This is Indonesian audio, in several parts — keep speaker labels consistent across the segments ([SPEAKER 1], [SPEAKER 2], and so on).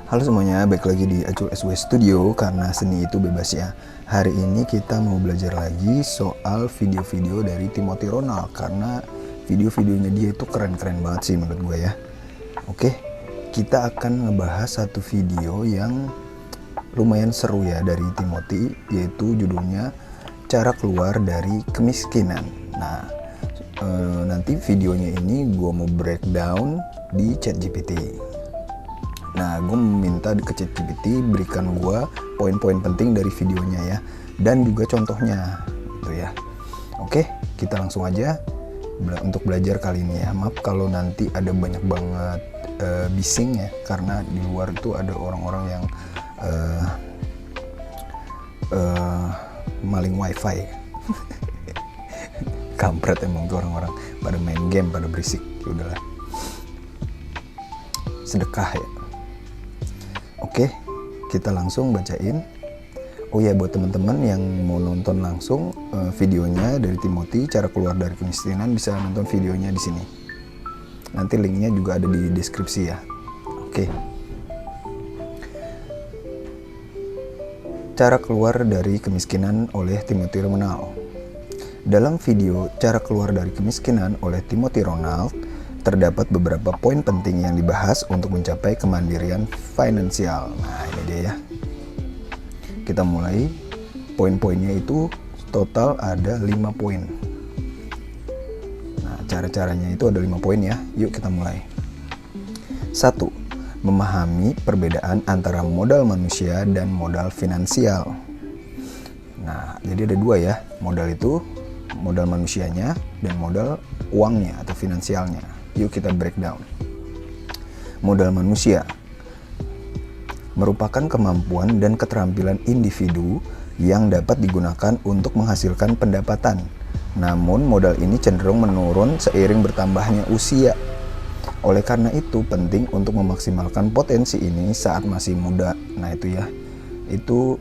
[SPEAKER 1] Halo semuanya, balik lagi di Acul SW Studio karena seni itu bebas ya. Hari ini kita mau belajar lagi soal video-video dari Timothy Ronald karena video-videonya dia itu keren-keren banget sih menurut gue ya. Oke, kita akan ngebahas satu video yang lumayan seru ya dari Timothy, yaitu judulnya Cara Keluar dari Kemiskinan. Nah, nanti videonya ini gue mau breakdown di ChatGPT. Nah, gue meminta ke ChatGPT berikan gue poin-poin penting dari videonya ya, dan juga contohnya gitu ya. Oke, kita langsung aja untuk belajar kali ini ya. Maaf kalau nanti ada banyak banget bising ya, karena di luar itu ada orang-orang yang maling wifi. Kampret emang tuh orang-orang, pada main game, pada berisik. Ya udahlah, sedekah ya. Oke, kita langsung bacain. Oh ya, buat teman-teman yang mau nonton langsung videonya dari Timothy, Cara Keluar dari Kemiskinan, bisa nonton videonya di sini. Nanti linknya juga ada di deskripsi ya. Oke. Cara Keluar dari Kemiskinan oleh Timothy Ronald. Dalam video Cara Keluar dari Kemiskinan oleh Timothy Ronald, terdapat beberapa poin penting yang dibahas untuk mencapai kemandirian finansial. Nah, ini dia ya. Kita mulai. Poin-poinnya itu total ada 5 poin. Nah, cara-caranya itu ada 5 poin ya. Yuk kita mulai. 1. Memahami perbedaan antara modal manusia dan modal finansial. Nah, jadi ada 2 ya. Modal itu modal manusianya dan modal uangnya atau finansialnya. Yuk kita breakdown. Modal manusia merupakan kemampuan dan keterampilan individu yang dapat digunakan untuk menghasilkan pendapatan. Namun modal ini cenderung menurun seiring bertambahnya usia. Oleh karena itu penting untuk memaksimalkan potensi ini saat masih muda. Nah itu ya, itu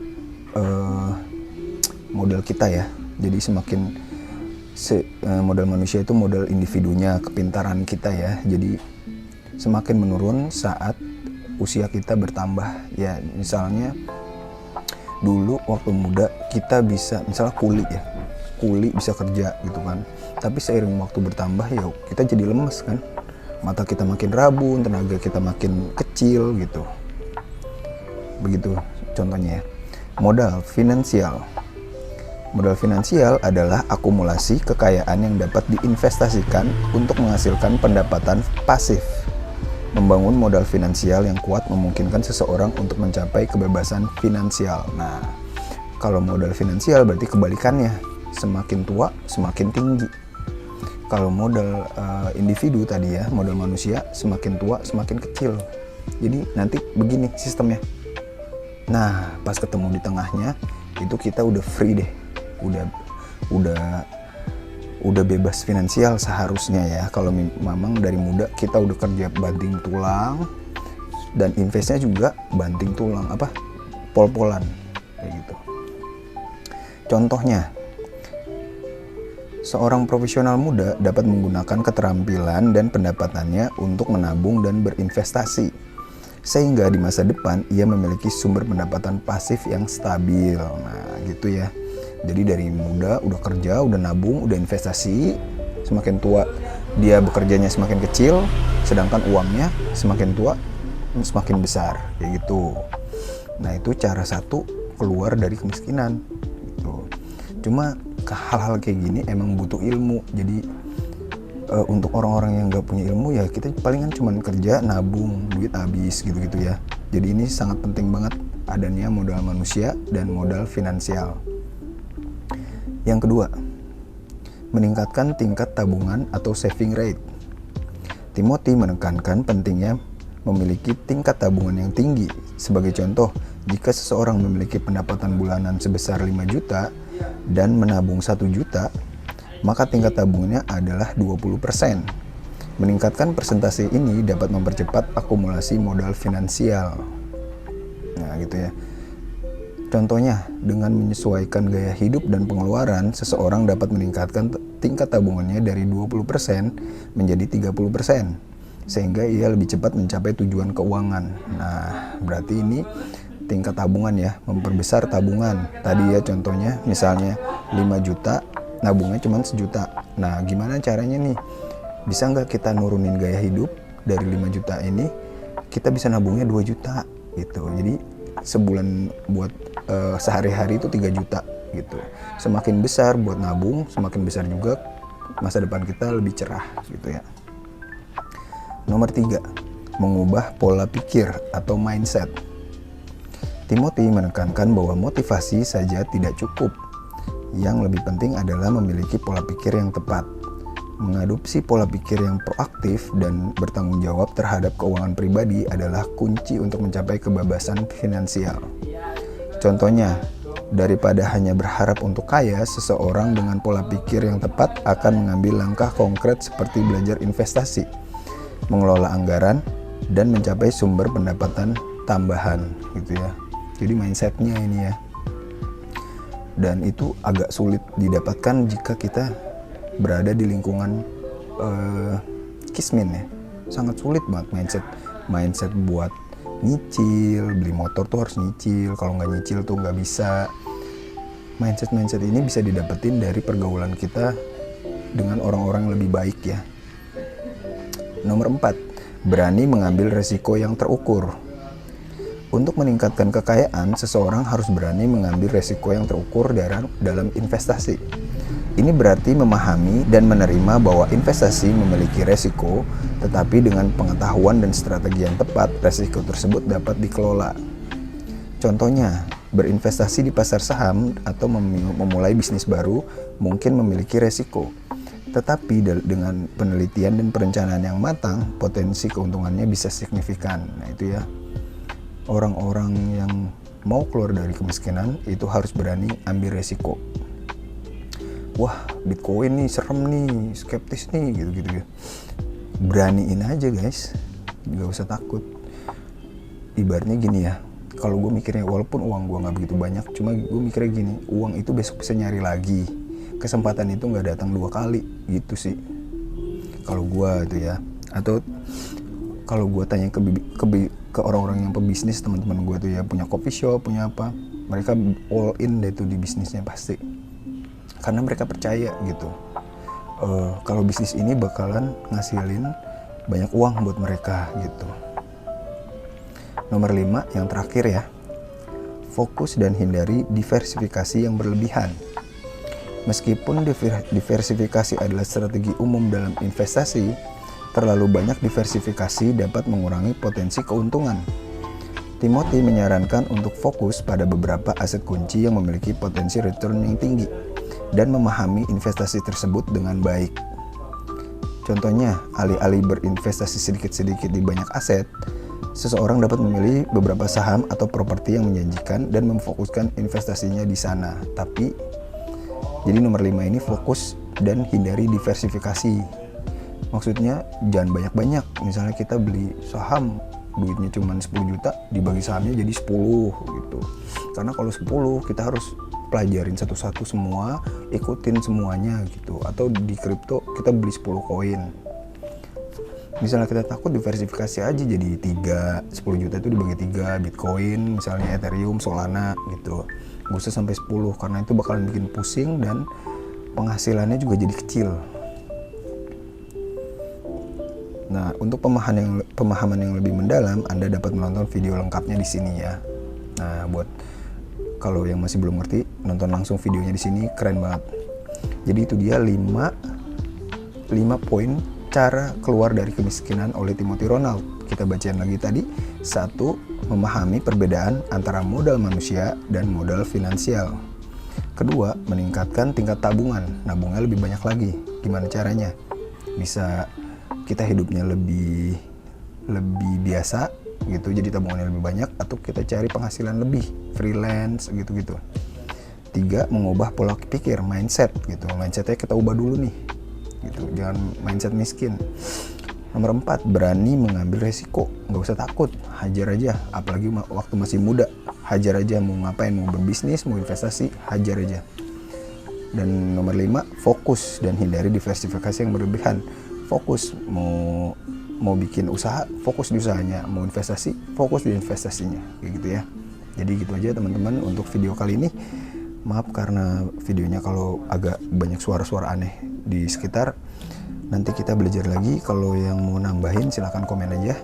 [SPEAKER 1] modal kita ya. Jadi semakin modal manusia itu modal individunya, kepintaran kita ya. Jadi semakin menurun saat usia kita bertambah ya. Misalnya dulu waktu muda kita bisa misalnya kuli bisa kerja gitu kan, tapi seiring waktu bertambah ya kita jadi lemes kan, mata kita makin rabun, tenaga kita makin kecil gitu. Begitu contohnya ya. Modal finansial. Modal finansial adalah akumulasi kekayaan yang dapat diinvestasikan untuk menghasilkan pendapatan pasif. Membangun modal finansial yang kuat memungkinkan seseorang untuk mencapai kebebasan finansial. Nah, kalau modal finansial berarti kebalikannya, semakin tua semakin tinggi. Kalau modal individu tadi ya, modal manusia, semakin tua semakin kecil. Jadi nanti begini sistemnya. Nah, pas ketemu di tengahnya, itu kita udah free deh. Udah bebas finansial seharusnya ya. Kalau memang dari muda kita udah kerja banting tulang dan investnya juga banting tulang, pol-polan kayak gitu. Contohnya, seorang profesional muda dapat menggunakan keterampilan dan pendapatannya untuk menabung dan berinvestasi, sehingga di masa depan ia memiliki sumber pendapatan pasif yang stabil. Nah gitu ya. Jadi dari muda udah kerja, udah nabung, udah investasi, semakin tua dia bekerjanya semakin kecil, sedangkan uangnya semakin tua semakin besar, kayak gitu. Nah itu cara satu keluar dari kemiskinan gitu. Cuma hal-hal kayak gini emang butuh ilmu. Jadi untuk orang-orang yang gak punya ilmu ya kita palingan cuman kerja, nabung, duit habis gitu-gitu ya. Jadi ini sangat penting banget adanya modal manusia dan modal finansial. Yang kedua, meningkatkan tingkat tabungan atau saving rate. Timothy menekankan pentingnya memiliki tingkat tabungan yang tinggi. Sebagai contoh, jika seseorang memiliki pendapatan bulanan sebesar 5 juta dan menabung 1 juta, maka tingkat tabungannya adalah 20%. Meningkatkan persentase ini dapat mempercepat akumulasi modal finansial. Nah gitu ya. Contohnya, dengan menyesuaikan gaya hidup dan pengeluaran, seseorang dapat meningkatkan tingkat tabungannya dari 20% menjadi 30%. sehingga ia lebih cepat mencapai tujuan keuangan. Nah, berarti ini tingkat tabungan ya, memperbesar tabungan. Tadi ya contohnya misalnya 5 juta, nabungnya cuma 1 juta. Nah, gimana caranya nih? Bisa nggak kita nurunin gaya hidup dari 5 juta ini, kita bisa nabungnya 2 juta gitu. Jadi sebulan buat sehari-hari itu 3 juta gitu. Semakin besar buat nabung, semakin besar juga masa depan kita lebih cerah gitu ya. Nomor 3, mengubah pola pikir atau mindset. Timothy menekankan bahwa motivasi saja tidak cukup. Yang lebih penting adalah memiliki pola pikir yang tepat. Mengadopsi pola pikir yang proaktif dan bertanggung jawab terhadap keuangan pribadi adalah kunci untuk mencapai kebebasan finansial. Contohnya, daripada hanya berharap untuk kaya, seseorang dengan pola pikir yang tepat akan mengambil langkah konkret seperti belajar investasi, mengelola anggaran, dan mencapai sumber pendapatan tambahan gitu ya. Jadi mindsetnya ini ya. Dan itu agak sulit didapatkan jika kita berada di lingkungan kismin ya. Sangat sulit banget mindset buat nyicil, beli motor tuh harus nyicil, kalau nggak nyicil tuh nggak bisa. Mindset ini bisa didapetin dari pergaulan kita dengan orang-orang yang lebih baik ya. Nomor 4, berani mengambil resiko yang terukur. Untuk meningkatkan kekayaan, seseorang harus berani mengambil resiko yang terukur dalam investasi. Ini berarti memahami dan menerima bahwa investasi memiliki resiko, tetapi dengan pengetahuan dan strategi yang tepat, resiko tersebut dapat dikelola. Contohnya, berinvestasi di pasar saham atau memulai bisnis baru mungkin memiliki resiko. Tetapi dengan penelitian dan perencanaan yang matang, potensi keuntungannya bisa signifikan. Nah itu ya, orang-orang yang mau keluar dari kemiskinan itu harus berani ambil resiko. Wah, Bitcoin nih serem nih, skeptis nih, gitu-gitu ya. Beraniin aja guys, gak usah takut. Ibaratnya gini ya, kalau gue mikirnya walaupun uang gue gak begitu banyak, cuma gue mikirnya gini, uang itu besok bisa nyari lagi. Kesempatan itu gak datang 2 kali, gitu sih. Kalau gue itu ya, atau kalau gue tanya ke orang-orang yang pebisnis, teman-teman gue tuh ya, punya coffee shop, punya apa, mereka all in deh tuh di bisnisnya pasti. Karena mereka percaya gitu, kalau bisnis ini bakalan ngasilin banyak uang buat mereka gitu. Nomor 5, yang terakhir ya, fokus dan hindari diversifikasi yang berlebihan. Meskipun diversifikasi adalah strategi umum dalam investasi, terlalu banyak diversifikasi dapat mengurangi potensi keuntungan. Timothy menyarankan untuk fokus pada beberapa aset kunci yang memiliki potensi return yang tinggi dan memahami investasi tersebut dengan baik. Contohnya, alih-alih berinvestasi sedikit-sedikit di banyak aset, seseorang dapat memilih beberapa saham atau properti yang menjanjikan dan memfokuskan investasinya di sana. Tapi, jadi nomor 5 ini fokus dan hindari diversifikasi. Maksudnya, jangan banyak-banyak. Misalnya kita beli saham, duitnya cuma 10 juta, dibagi sahamnya jadi 10 gitu. Karena kalau 10, kita harus pelajarin satu-satu semua, ikutin semuanya gitu. Atau di kripto kita beli 10 koin. Misalnya kita takut, diversifikasi aja jadi 3, 10 juta itu dibagi 3, Bitcoin, misalnya Ethereum, Solana gitu. Gak usah sampai 10 karena itu bakalan bikin pusing dan penghasilannya juga jadi kecil. Nah, untuk pemahaman yang lebih mendalam, Anda dapat menonton video lengkapnya di sini ya. Nah, buat kalau yang masih belum ngerti, nonton langsung videonya di sini, keren banget. Jadi itu dia 5 poin cara keluar dari kemiskinan oleh Timothy Ronald. Kita bacain lagi tadi. 1, memahami perbedaan antara modal manusia dan modal finansial. 2, meningkatkan tingkat tabungan, nabungnya lebih banyak lagi. Gimana caranya? Bisa kita hidupnya lebih biasa gitu, jadi tabungannya lebih banyak, atau kita cari penghasilan lebih, freelance gitu-gitu. 3, mengubah pola pikir, mindset gitu. Mindsetnya kita ubah dulu nih gitu, jangan mindset miskin. Nomor 4, berani mengambil resiko, nggak usah takut, hajar aja. Apalagi waktu masih muda, hajar aja, mau ngapain, mau berbisnis, mau investasi, hajar aja. Dan nomor 5, fokus dan hindari diversifikasi yang berlebihan. Fokus, mau mau bikin usaha, fokus di usahanya, mau investasi, fokus di investasinya, kayak gitu ya. Jadi gitu aja teman-teman untuk video kali ini. Maaf karena videonya kalau agak banyak suara-suara aneh di sekitar. Nanti kita belajar lagi, kalau yang mau nambahin silahkan komen aja.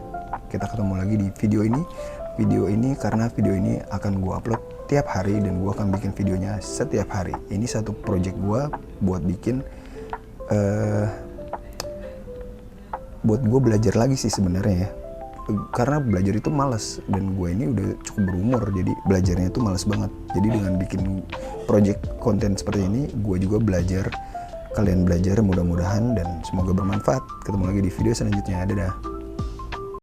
[SPEAKER 1] Kita ketemu lagi di video ini karena video ini akan gue upload tiap hari dan gue akan bikin videonya setiap hari. Ini satu project gue buat bikin buat gue belajar lagi sih sebenarnya ya, karena belajar itu malas dan gue ini udah cukup berumur, jadi belajarnya itu malas banget. Jadi dengan bikin project konten seperti ini gue juga belajar, kalian belajar, mudah-mudahan dan semoga bermanfaat. Ketemu lagi di video selanjutnya, dadah.